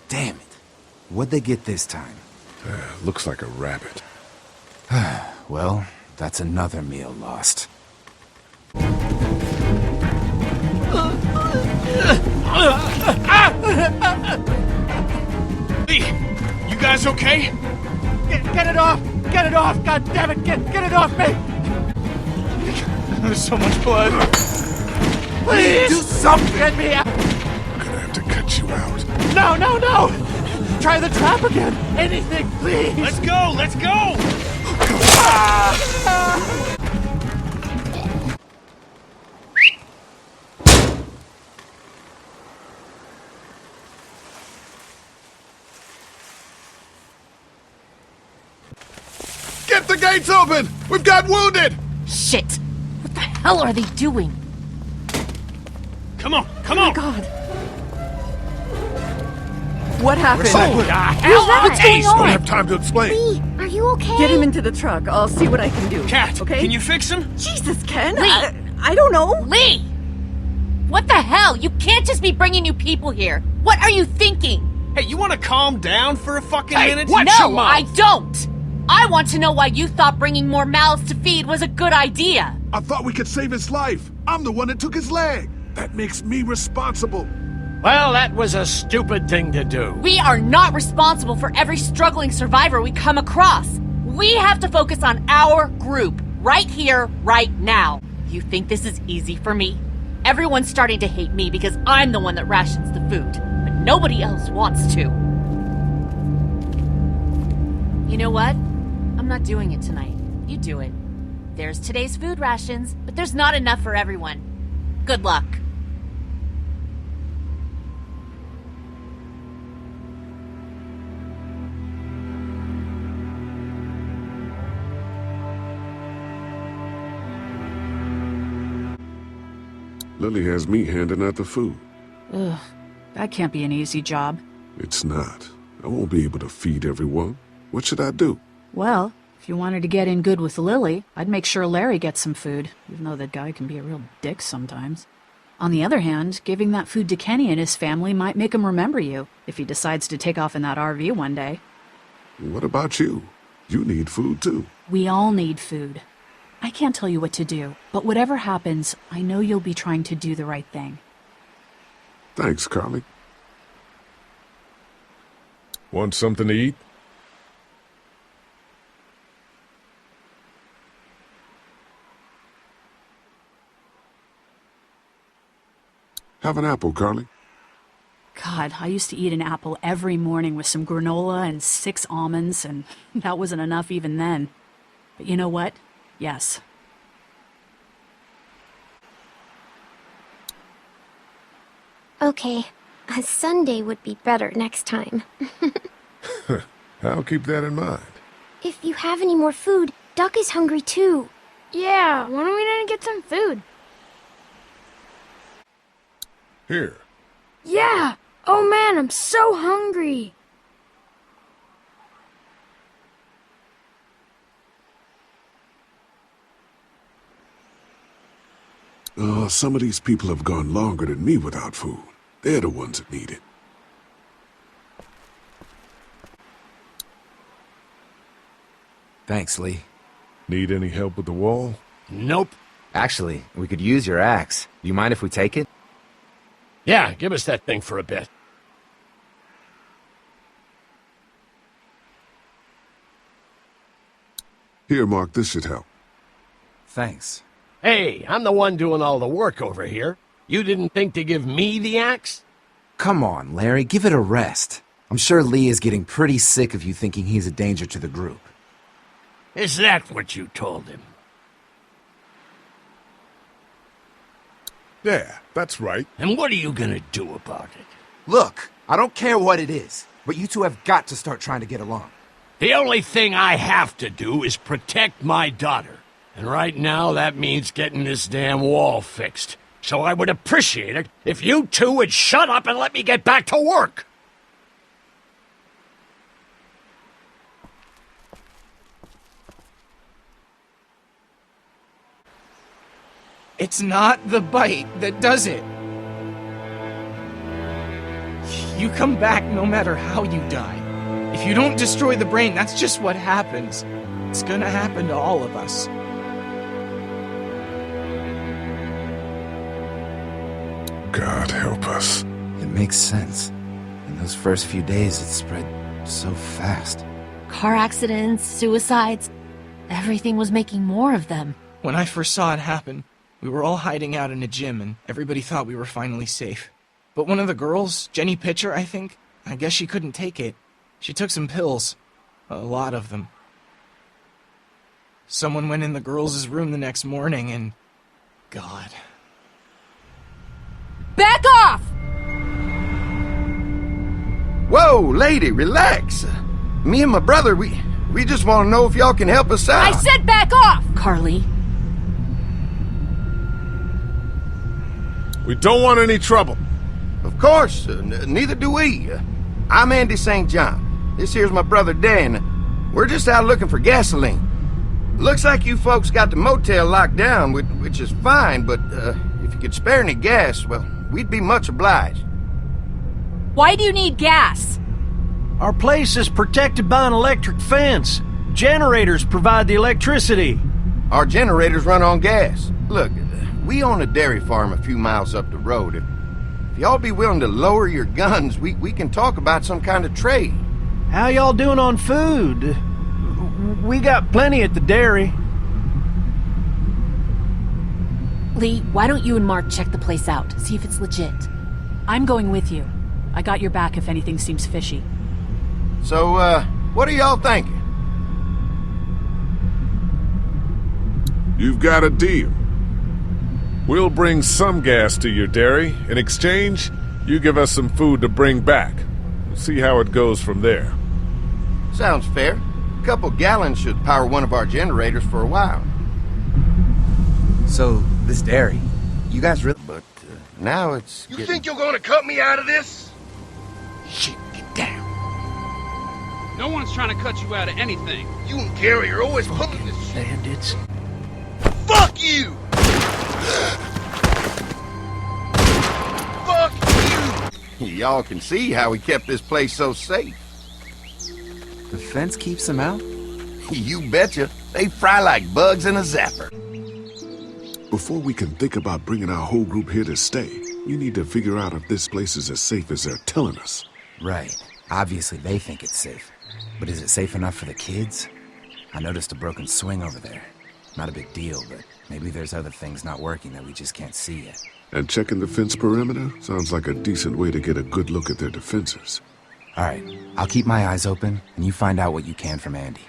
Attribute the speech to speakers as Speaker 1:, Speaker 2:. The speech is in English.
Speaker 1: Damn it. What'd they get this time?
Speaker 2: Looks like a rabbit.
Speaker 1: Well, that's another meal lost.
Speaker 3: Lee, you guys okay?
Speaker 4: Get it off! Get it off! God damn it! Get it off me!
Speaker 3: There's so much blood.
Speaker 4: Please!
Speaker 1: Do something!
Speaker 4: Get me out!
Speaker 2: I'm gonna have to cut you out.
Speaker 4: No! Try the trap again! Anything, please!
Speaker 3: Let's go! Let's go!
Speaker 2: Get the gates open! We've got wounded!
Speaker 5: Shit! What the hell are they doing?
Speaker 3: Come on!
Speaker 5: Oh my god!
Speaker 6: What happened?
Speaker 3: Oh, the hell?
Speaker 5: What's going on?
Speaker 2: Don't have time to explain.
Speaker 6: Lee, are you okay? Get him into the truck. I'll see what I can do.
Speaker 3: Cat,
Speaker 6: okay?
Speaker 3: can you fix him?
Speaker 6: Jesus, Ken.
Speaker 5: Lee.
Speaker 6: I don't know.
Speaker 5: Lee! What the hell? You can't just be bringing new people here. What are you thinking?
Speaker 3: Hey, you want to calm down for a fucking minute?
Speaker 5: No, I don't! I want to know why you thought bringing more mouths to feed was a good idea.
Speaker 2: I thought we could save his life. I'm the one that took his leg. That makes me responsible.
Speaker 7: Well, that was a stupid thing to do.
Speaker 5: We are not responsible for every struggling survivor we come across. We have to focus on our group, right here, right now. You think this is easy for me? Everyone's starting to hate me because I'm the one that rations the food, but nobody else wants to. You know what? I'm not doing it tonight. You do it. There's today's food rations, but there's not enough for everyone. Good luck.
Speaker 2: Lily has me handing out the food.
Speaker 8: Ugh, that can't be an easy job.
Speaker 2: It's not. I won't be able to feed everyone. What should I do?
Speaker 8: Well, if you wanted to get in good with Lily, I'd make sure Larry gets some food, even though that guy can be a real dick sometimes. On the other hand, giving that food to Kenny and his family might make him remember you, if he decides to take off in that RV one day.
Speaker 2: What about you? You need food too.
Speaker 8: We all need food. I can't tell you what to do, but whatever happens, I know you'll be trying to do the right thing.
Speaker 2: Thanks, Carly. Want something to eat? Have an apple, Carly.
Speaker 8: God, I used to eat an apple every morning with some granola and 6 almonds, and that wasn't enough even then. But you know what? Yes.
Speaker 9: Okay, a Sunday would be better next time.
Speaker 2: I'll keep that in mind.
Speaker 9: If you have any more food, Duck is hungry too.
Speaker 10: Yeah, why don't we go get some food?
Speaker 2: Here.
Speaker 10: Yeah! Oh man, I'm so hungry!
Speaker 2: Some of these people have gone longer than me without food. They're the ones that need it.
Speaker 1: Thanks, Lee.
Speaker 2: Need any help with the wall?
Speaker 7: Nope.
Speaker 1: Actually, we could use your axe. Do you mind if we take it?
Speaker 7: Yeah, give us that thing for a bit.
Speaker 2: Here, Mark, this should help.
Speaker 1: Thanks.
Speaker 7: Hey, I'm the one doing all the work over here. You didn't think to give me the axe?
Speaker 1: Come on, Larry, give it a rest. I'm sure Lee is getting pretty sick of you thinking he's a danger to the group.
Speaker 7: Is that what you told him?
Speaker 2: Yeah, that's right.
Speaker 7: And what are you gonna do about it?
Speaker 1: Look, I don't care what it is, but you two have got to start trying to get along.
Speaker 7: The only thing I have to do is protect my daughter. And right now, that means getting this damn wall fixed. So I would appreciate it if you two would shut up and let me get back to work.
Speaker 4: It's not the bite that does it.
Speaker 11: You come back no matter how you die. If you don't destroy the brain, that's just what happens. It's gonna happen to all of us.
Speaker 2: God help us.
Speaker 1: It makes sense. In those first few days, it spread so fast.
Speaker 5: Car accidents, suicides, everything was making more of them.
Speaker 11: When I first saw it happen, we were all hiding out in a gym and everybody thought we were finally safe. But one of the girls, Jenny Pitcher, I think, I guess she couldn't take it. She took some pills. A lot of them. Someone went in the girls' room the next morning and... God.
Speaker 5: Back off!
Speaker 12: Whoa, lady, relax. Me and my brother, we just want to know if y'all can help us out.
Speaker 5: I said back off! Carly.
Speaker 2: We don't want any trouble.
Speaker 12: Of course, neither do we. I'm Andy St. John. This here's my brother Dan. We're just out looking for gasoline. Looks like you folks got the motel locked down, which is fine, but if you could spare any gas, well, we'd be much obliged.
Speaker 5: Why do you need gas?
Speaker 13: Our place is protected by an electric fence. Generators provide the electricity.
Speaker 12: Our generators run on gas. Look, we own a dairy farm a few miles up the road. If y'all be willing to lower your guns, we can talk about some kind of trade.
Speaker 13: How y'all doing on food? We got plenty at the dairy.
Speaker 5: Lee, why don't you and Mark check the place out, see if it's legit?
Speaker 8: I'm going with you. I got your back if anything seems fishy.
Speaker 12: So, what are y'all thinking?
Speaker 2: You've got a deal. We'll bring some gas to your dairy. In exchange, you give us some food to bring back. We'll see how it goes from there.
Speaker 12: Sounds fair. A couple gallons should power one of our generators for a while.
Speaker 1: So, this dairy, you guys really...
Speaker 12: But now it's
Speaker 14: You think you're gonna cut me out of this?
Speaker 7: Shit, get down.
Speaker 15: No one's trying to cut you out of anything.
Speaker 14: You and Gary are always pulling this shit.
Speaker 13: Bandits.
Speaker 14: Fuck you! Fuck you!
Speaker 12: Y'all can see how we kept this place so safe.
Speaker 1: The fence keeps them out?
Speaker 12: You betcha. They fry like bugs in a zapper.
Speaker 2: Before we can think about bringing our whole group here to stay, you need to figure out if this place is as safe as they're telling us.
Speaker 1: Right. Obviously they think it's safe. But is it safe enough for the kids? I noticed a broken swing over there. Not a big deal, but maybe there's other things not working that we just can't see yet.
Speaker 2: And checking the fence perimeter sounds like a decent way to get a good look at their defenses.
Speaker 1: All right, I'll keep my eyes open, and you find out what you can from Andy.